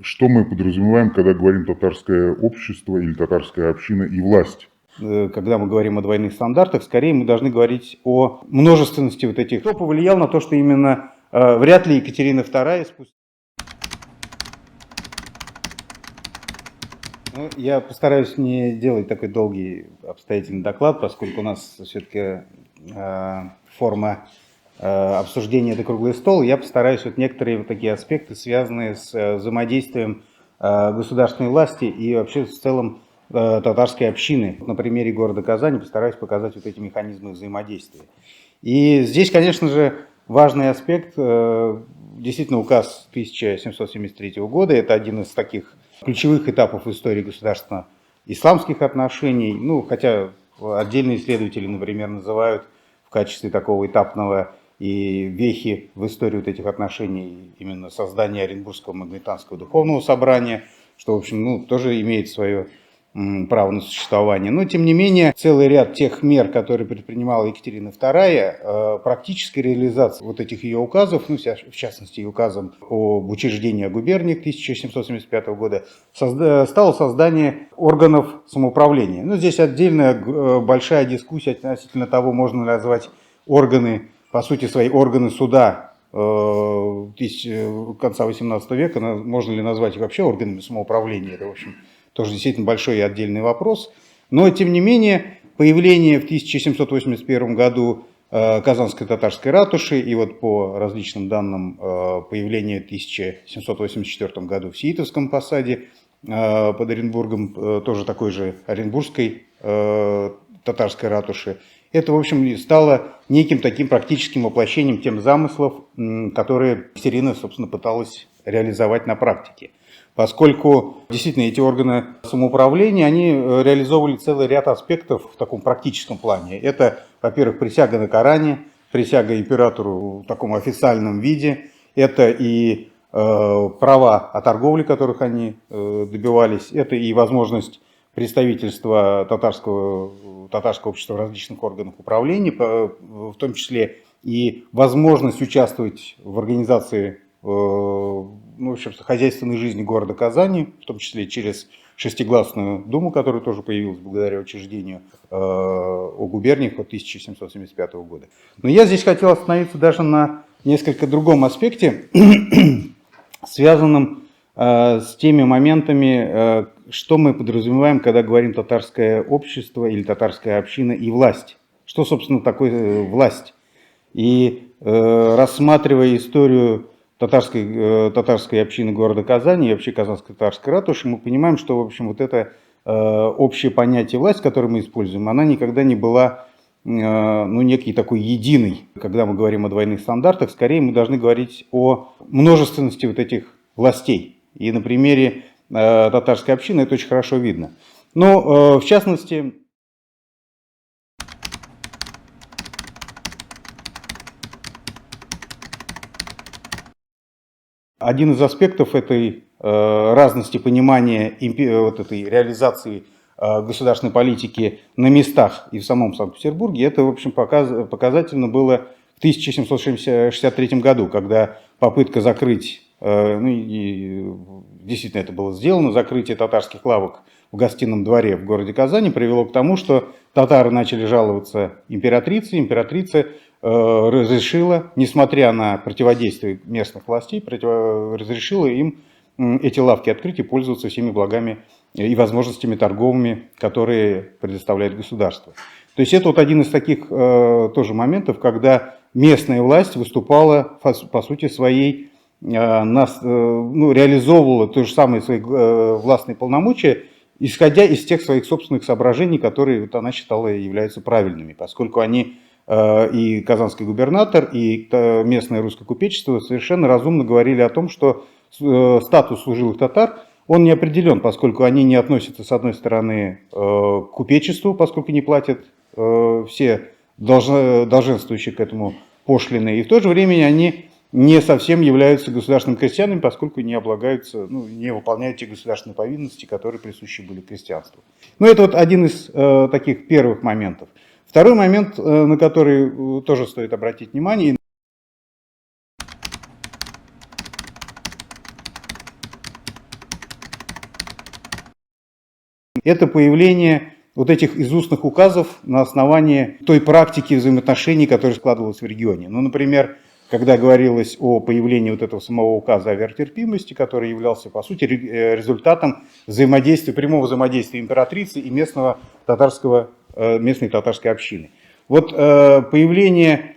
Что мы подразумеваем, когда говорим татарское общество или татарская община и власть? Когда мы говорим о двойных стандартах, скорее мы должны говорить о множественности вот этих. Кто повлиял на то, что именно вряд ли Екатерина II спустя... Я постараюсь не делать такой долгий обстоятельный доклад, поскольку у нас все-таки форма обсуждения — это круглый стол. Я постараюсь вот некоторые вот такие аспекты, связанные с взаимодействием государственной власти и вообще в целом татарской общины. На примере города Казани постараюсь показать вот эти механизмы взаимодействия. И здесь, конечно же, важный аспект, действительно, указ 1773 года, это один из таких ключевых этапов в истории государственно-исламских отношений, ну, хотя отдельные исследователи, например, называют в качестве такого этапного и вехи в истории вот этих отношений именно создание Оренбургского магометанского духовного собрания, что, в общем, ну, тоже имеет свое право на существование. Но, тем не менее, целый ряд тех мер, которые предпринимала Екатерина II, практической реализации вот этих ее указов, ну, в частности, и указом об учреждении о губерниях 1775 года, стало создание органов самоуправления. Ну, здесь отдельная большая дискуссия относительно того, можно ли назвать органы, по сути свои, органы суда конца XVIII века, можно ли назвать их вообще органами самоуправления, это, в общем, тоже действительно большой и отдельный вопрос. Но, тем не менее, появление в 1781 году Казанской татарской ратуши и вот по различным данным появление в 1784 году в Сеитовском посаде под Оренбургом, тоже такой же Оренбургской татарской ратуши, это, в общем, стало неким таким практическим воплощением тем замыслов, которые Екатерина, собственно, пыталась реализовать на практике. Поскольку действительно эти органы самоуправления, они реализовывали целый ряд аспектов в таком практическом плане. Это, во-первых, присяга на Коране, присяга императору в таком официальном виде. Это и права о торговле, которых они добивались. Это и возможность представительства татарского общества в различных органах управления, в том числе и возможность участвовать в организации ну, в общем, хозяйственной жизни города Казани, в том числе через шестигласную думу, которая тоже появилась благодаря учреждению о губерниях от 1775 года. Но я здесь хотел остановиться даже на несколько другом аспекте, связанном с теми моментами, что мы подразумеваем, когда говорим татарское общество или татарская община и власть. Что, собственно, такое власть? И рассматривая историю татарской общины города Казани и вообще Казанской татарской ратуши, мы понимаем, что, в общем, вот это общее понятие власть, которое мы используем, она никогда не была ну, некий такой единой. Когда мы говорим о двойных стандартах, скорее мы должны говорить о множественности вот этих властей. И на примере татарской общины это очень хорошо видно. Но, в частности, один из аспектов этой разности понимания вот этой реализации государственной политики на местах и в самом Санкт-Петербурге, это, в общем, показательно было в 1763 году, когда попытка закрыть, ну и действительно это было сделано, закрытие татарских лавок в гостином дворе в городе Казани привело к тому, что татары начали жаловаться императрице. Императрица разрешила, несмотря на противодействие местных властей, разрешила им эти лавки открыть и пользоваться всеми благами и возможностями торговыми, которые предоставляет государство. То есть это вот один из таких тоже моментов, когда местная власть выступала по сути своей, реализовывала то же самое свои властные полномочия, исходя из тех своих собственных соображений, которые вот она считала являются правильными, поскольку они и казанский губернатор, и местное русское купечество совершенно разумно говорили о том, что статус служилых татар, он не определен, поскольку они не относятся, с одной стороны, к купечеству, поскольку не платят все долженствующие к этому пошлины, и в то же время они не совсем являются государственными крестьянами, поскольку не облагаются, ну, не выполняют те государственные повинности, которые присущи были крестьянству. Но это вот один из таких первых моментов. Второй момент, на который тоже стоит обратить внимание. это появление вот этих из устных указов на основании той практики взаимоотношений, которая складывалась в регионе. Ну, например, когда говорилось о появлении вот этого самого указа о веротерпимости, который являлся, по сути, результатом взаимодействия, прямого взаимодействия императрицы и местной татарской общины. Вот появление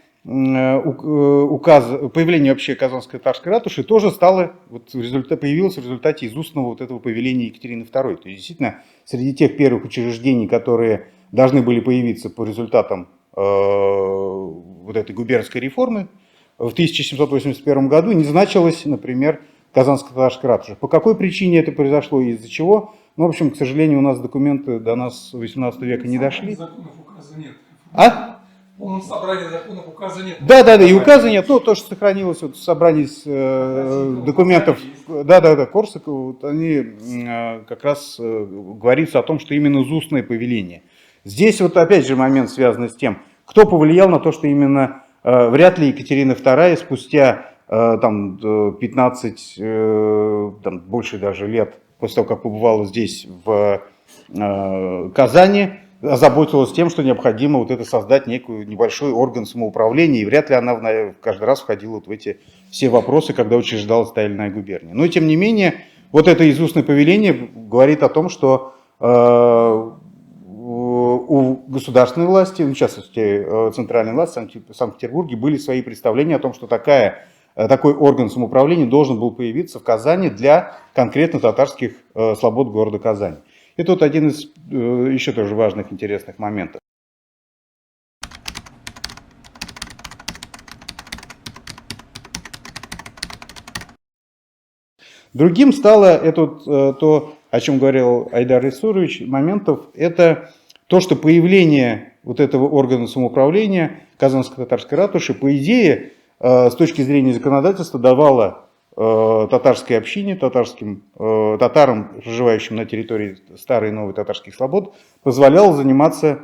вообще Казанской татарской ратуши тоже стало, появилось в результате из устного вот этого повеления Екатерины II. То есть, действительно, среди тех первых учреждений, которые должны были появиться по результатам вот этой губернской реформы, в 1781 году не значилось, например, Казанская татарская ратуша. По какой причине это произошло и из-за чего? Ну, в общем, к сожалению, у нас документы до нас 18 века не дошли. Законов указа нет. А? В полном собрании законов указа нет. Да, и указа нет. Ну, то, что сохранилось вот в собрании документов, Корсакова, вот они как раз говорится о том, что именно из устное повеление. Здесь вот опять же момент, связанный с тем, кто повлиял на то, что именно вряд ли Екатерина II спустя 15, больше даже лет после того, как побывала здесь в Казани, озаботилась тем, что необходимо вот это создать некий небольшой орган самоуправления, и вряд ли она каждый раз входила вот в эти все вопросы, когда учреждалась та или иная губерния. Но тем не менее, вот это изустное повеление говорит о том, что у государственной власти, в частности центральной власти в Санкт-Петербурге, были свои представления о том, что такой орган самоуправления должен был появиться в Казани для конкретно татарских слобод города Казани. Это вот один из еще тоже важных, интересных моментов. Другим стало то, о чем говорил Айдар Исурович, моментов, это то, что появление вот этого органа самоуправления Казанской татарской ратуши, по идее, с точки зрения законодательства, давало татарской общине, татарам, проживающим на территории старой и новой татарских слобод, позволяло заниматься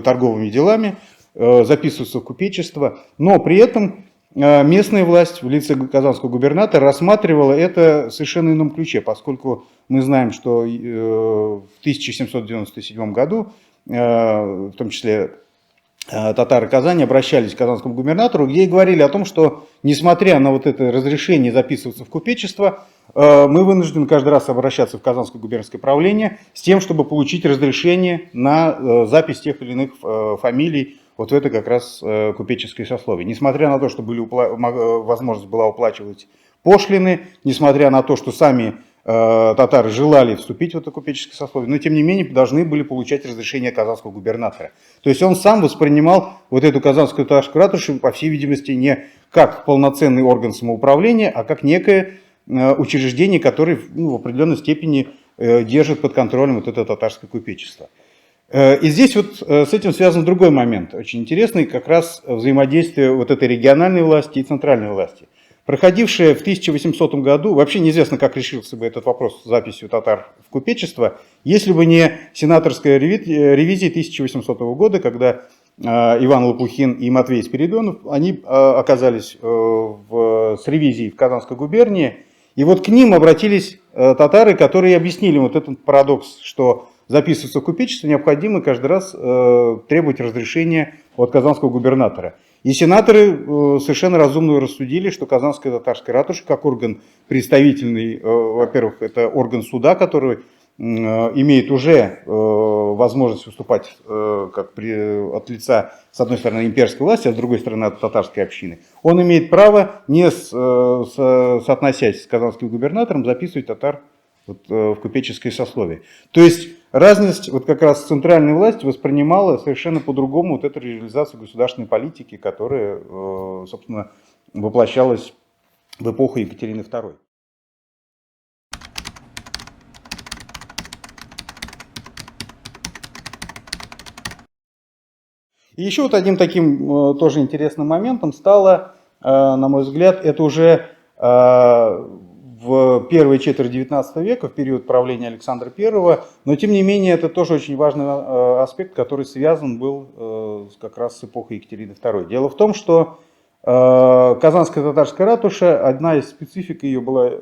торговыми делами, записываться в купечество, но при этом местная власть в лице казанского губернатора рассматривала это в совершенно ином ключе, поскольку мы знаем, что в 1797 году, в том числе татары Казани, обращались к казанскому губернатору, где и говорили о том, что несмотря на вот это разрешение записываться в купечество, мы вынуждены каждый раз обращаться в Казанское губернское правление с тем, чтобы получить разрешение на запись тех или иных фамилий вот в это как раз купеческое сословие. Несмотря на то, что возможность была уплачивать пошлины, несмотря на то, что сами татары желали вступить в это купеческое сословие, но тем не менее должны были получать разрешение казанского губернатора. То есть он сам воспринимал вот эту Казанскую татарскую ратушу, по всей видимости, не как полноценный орган самоуправления, а как некое учреждение, которое в определенной степени держит под контролем вот это татарское купечество. И здесь вот с этим связан другой момент, очень интересный, как раз взаимодействие вот этой региональной власти и центральной власти. Проходившая в 1800 году, вообще неизвестно, как решился бы этот вопрос с записью татар в купечество, если бы не сенаторская ревизия 1800 года, когда Иван Лопухин и Матвей Спиридонов, они оказались с ревизией в Казанской губернии, и вот к ним обратились татары, которые объяснили вот этот парадокс, что записываться в купечество необходимо каждый раз требовать разрешения от казанского губернатора. И сенаторы совершенно разумно рассудили, что Казанская татарская ратуша, как орган представительный, во-первых, это орган суда, который имеет уже возможность выступать от лица, с одной стороны, имперской власти, а с другой стороны, от татарской общины. Он имеет право, не соотносясь с казанским губернатором, записывать татар в купеческое сословие. То есть разность вот как раз центральная власть воспринимала совершенно по-другому вот эту реализацию государственной политики, которая, собственно, воплощалась в эпоху Екатерины II. И еще вот одним таким тоже интересным моментом стало, на мой взгляд, это уже в первой четверти XIX века, в период правления Александра I, но тем не менее это тоже очень важный аспект, который связан был как раз с эпохой Екатерины II. Дело в том, что Казанская татарская ратуша, одна из специфик ее была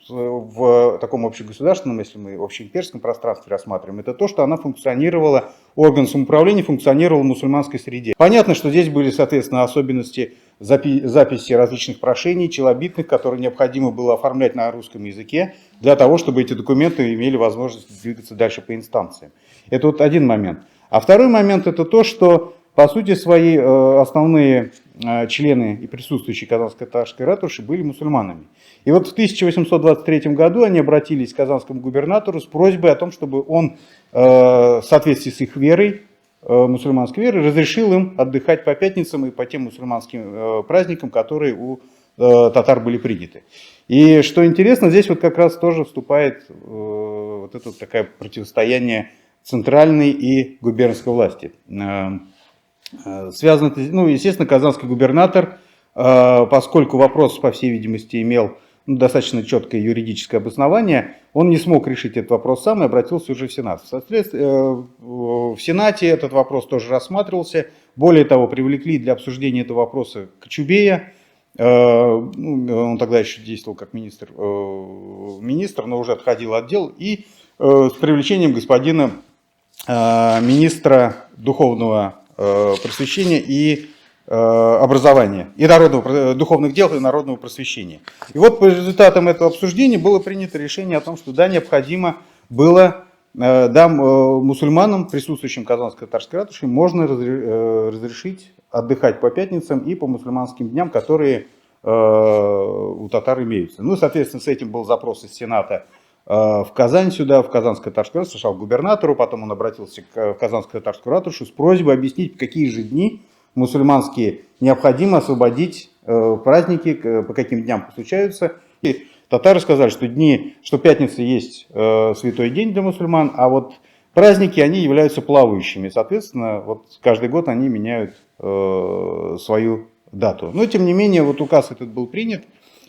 в таком общегосударственном, если мы общеимперском пространстве рассматриваем, это то, что она функционировала, орган самоуправления функционировал в мусульманской среде. Понятно, что здесь были, соответственно, особенности записи различных прошений, челобитных, которые необходимо было оформлять на русском языке, для того, чтобы эти документы имели возможность двигаться дальше по инстанциям. Это вот один момент. А второй момент это то, что по сути свои основные члены и присутствующие Казанской татарской ратуши были мусульманами. И вот в 1823 году они обратились к казанскому губернатору с просьбой о том, чтобы он в соответствии с их верой, мусульманской верой, разрешил им отдыхать по пятницам и по тем мусульманским праздникам, которые у татар были приняты. И что интересно, здесь вот как раз тоже вступает вот это вот такое противостояние центральной и губернской власти. Связано, ну, естественно, казанский губернатор, поскольку вопрос, по всей видимости, имел достаточно четкое юридическое обоснование, он не смог решить этот вопрос сам и обратился уже в Сенат. Соответственно, в Сенате этот вопрос тоже рассматривался. Более того, привлекли для обсуждения этого вопроса Кочубея. Он тогда еще действовал как министр, но уже отходил от дел. И с привлечением господина министра духовного просвещения и образования, и духовных дел и народного просвещения. И вот по результатам этого обсуждения было принято решение о том, что да, необходимо было мусульманам, присутствующим Казанской татарской ратуши, можно разрешить отдыхать по пятницам и по мусульманским дням, которые у татар имеются. Ну, соответственно, с этим был запрос из Сената в Казань сюда, в Казанскую татарскую ратушу, сначала к губернатору, потом он обратился в Казанскую татарскую ратушу с просьбой объяснить, какие же дни мусульманские необходимо освободить праздники, по каким дням случаются. И татары сказали, что пятница есть святой день для мусульман, а вот праздники, они являются плавающими. Соответственно, вот каждый год они меняют свою дату. Но, тем не менее, вот указ этот был принят.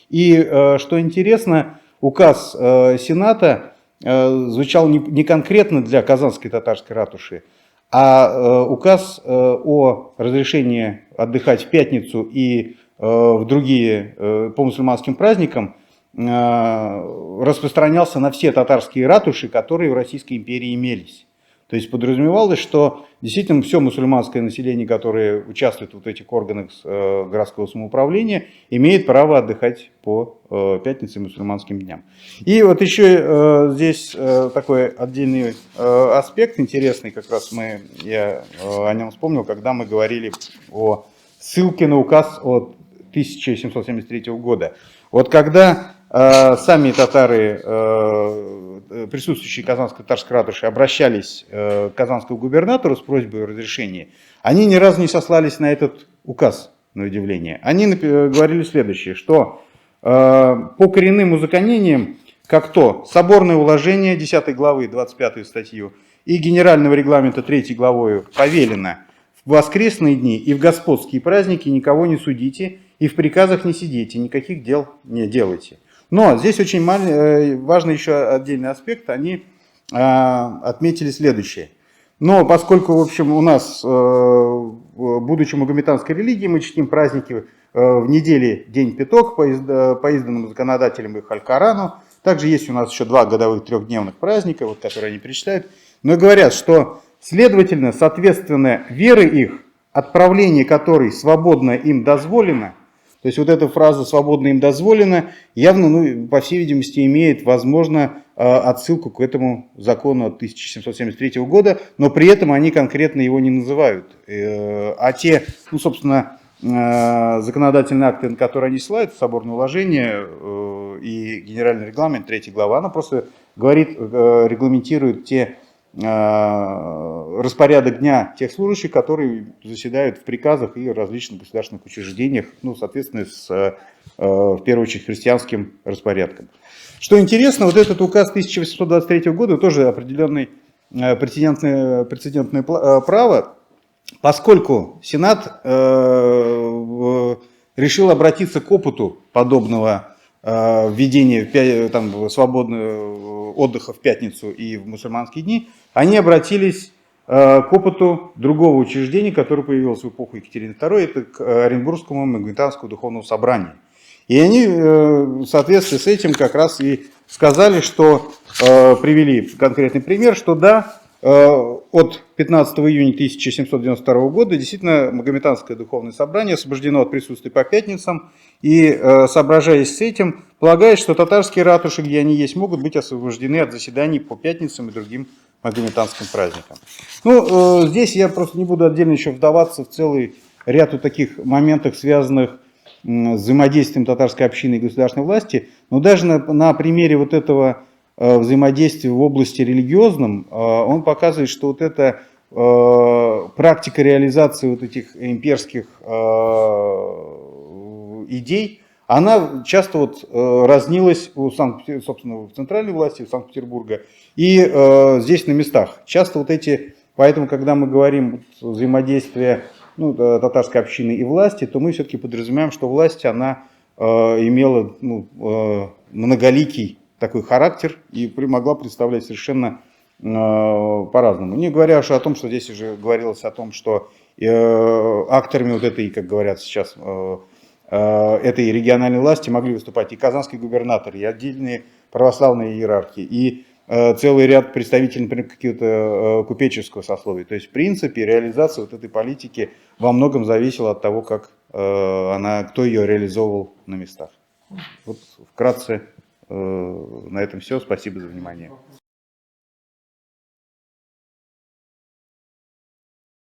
И, что интересно, указ Сената звучал не конкретно для Казанской татарской ратуши, а указ о разрешении отдыхать в пятницу и в другие по мусульманским праздникам распространялся на все татарские ратуши, которые в Российской империи имелись. То есть подразумевалось, что действительно все мусульманское население, которое участвует в вот этих органах городского самоуправления, имеет право отдыхать по пятницам и мусульманским дням. И вот еще здесь такой отдельный аспект интересный, как раз я о нем вспомнил, когда мы говорили о ссылке на указ от 1773 года. Вот когда сами татары, присутствующие Казанской татарской ратуши, обращались к казанскому губернатору с просьбой о разрешении, они ни разу не сослались на этот указ, на удивление. Они говорили следующее, что по коренным узаконениям, как то соборное уложение 10 главы 25 статью и генерального регламента 3 главою повелено в воскресные дни и в господские праздники никого не судите и в приказах не сидите, никаких дел не делайте. Но здесь очень важный еще отдельный аспект, они отметили следующее. Но поскольку, в общем, у нас, будучи магометанской религией, мы чтим праздники в неделе День Пяток по изданному законодателям их Аль-Корану. Также есть у нас еще 2 годовых 3-дневных праздника, вот, которые они перечисляют. Но говорят, что, следовательно, соответственно, веры их, отправление которой свободно им дозволено, то есть вот эта фраза «свободно им дозволено» явно, по всей видимости, имеет, возможно, отсылку к этому закону от 1773 года, но при этом они конкретно его не называют. А те, собственно, законодательные акты, на которые они ссылаются, соборное уложение и генеральный регламент, 3 глава, она просто регламентирует распорядок дня тех служащих, которые заседают в приказах и различных государственных учреждениях, соответственно, в первую очередь, христианским распорядком. Что интересно, вот этот указ 1823 года тоже определенное прецедентное право, поскольку Сенат решил обратиться к опыту подобного введения свободного отдыха в пятницу и в мусульманские дни, они обратились к опыту другого учреждения, которое появилось в эпоху Екатерины II, это к Оренбургскому Магометанскому духовному собранию. И они в соответствии с этим как раз и сказали, что привели конкретный пример, что да, от 15 июня 1792 года действительно Магометанское духовное собрание освобождено от присутствия по пятницам и, соображаясь с этим, полагает, что татарские ратуши, где они есть, могут быть освобождены от заседаний по пятницам и другим магометанским праздникам. Ну, здесь я просто не буду отдельно еще вдаваться в целый ряд вот таких моментов, связанных с взаимодействием татарской общины и государственной власти, но даже на примере вот этого взаимодействия в области религиозном, он показывает, что вот эта практика реализации вот этих имперских идей, она часто вот разнилась собственно, в центральной власти, в Санкт-Петербурга, и здесь на местах. Часто вот эти, поэтому, когда мы говорим взаимодействие татарской общины и власти, то мы все-таки подразумеваем, что власть, она имела многоликий такой характер и могла представлять совершенно по-разному. Не говоря уж о том, что здесь уже говорилось о том, что акторами вот этой, как говорят сейчас, этой региональной власти могли выступать и казанский губернатор, и отдельные православные иерархи, и целый ряд представителей, например, какого-то купеческого сословия. То есть, в принципе, реализация вот этой политики во многом зависела от того, как кто ее реализовывал на местах. Вот вкратце на этом все. Спасибо за внимание.